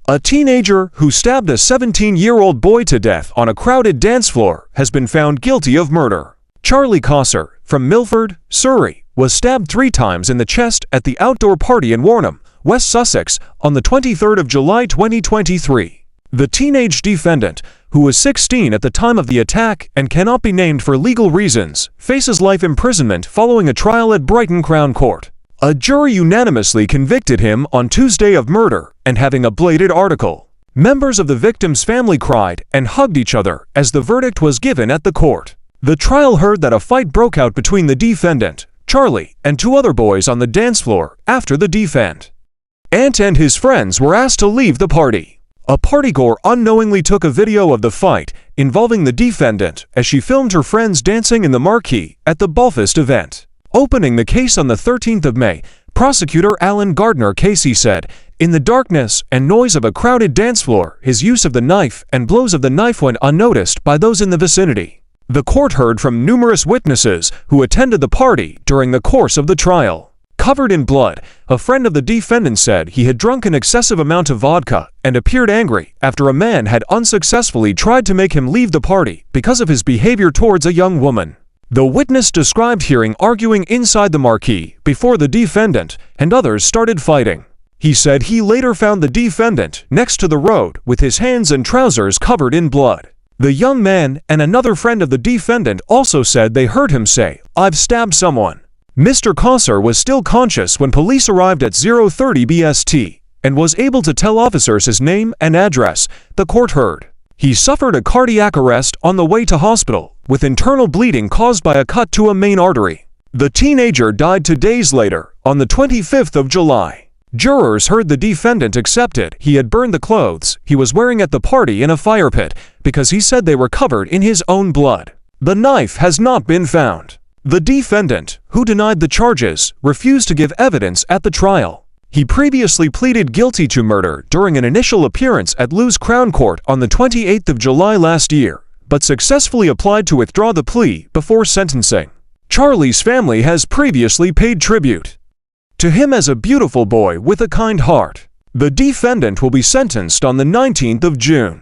A teenager who stabbed a 17-year-old boy to death on a crowded dance floor has been found guilty of murder. Charlie Cosser, from Milford, Surrey, was stabbed 3 times in the chest at the outdoor party in Warnham, West Sussex, on the 23rd of July 2023. The teenage defendant, who was 16 at the time of the attack and cannot be named for legal reasons, faces life imprisonment following a trial at Brighton Crown Court. A jury unanimously convicted him on Tuesday of murder and having a bladed article. Members of the victim's family cried and hugged each other as the verdict was given at the court. The trial heard that a fight broke out between the defendant, Charlie, and 2 other boys on the dance floor after the defendant and his friends were asked to leave the party. A partygoer unknowingly took a video of the fight involving the defendant as she filmed her friends dancing in the marquee at the Belfast event. Opening the case on the 13th of May, prosecutor Alan Gardner Casey said, "In the darkness and noise of a crowded dance floor, his use of the knife and blows of the knife went unnoticed by those in the vicinity." The court heard from numerous witnesses who attended the party during the course of the trial. Covered in blood, a friend of the defendant said he had drunk an excessive amount of vodka and appeared angry after a man had unsuccessfully tried to make him leave the party because of his behavior towards a young woman. The witness described hearing arguing inside the marquee before the defendant and others started fighting. He said he later found the defendant next to the road with his hands and trousers covered in blood. The young man and another friend of the defendant also said they heard him say, "I've stabbed someone." Mr. Cosser was still conscious when police arrived at 0:30 BST and was able to tell officers his name and address, the court heard. He suffered a cardiac arrest on the way to hospital, with internal bleeding caused by a cut to a main artery. The teenager died 2 days later, on the 25th of July. Jurors heard the defendant accepted he had burned the clothes he was wearing at the party in a fire pit because he said they were covered in his own blood. The knife has not been found. The defendant, who denied the charges, refused to give evidence at the trial. He previously pleaded guilty to murder during an initial appearance at Lewes Crown Court on the 28th of July last year, but successfully applied to withdraw the plea before sentencing. Charlie's family has previously paid tribute to him as a beautiful boy with a kind heart. The defendant will be sentenced on the 19th of June.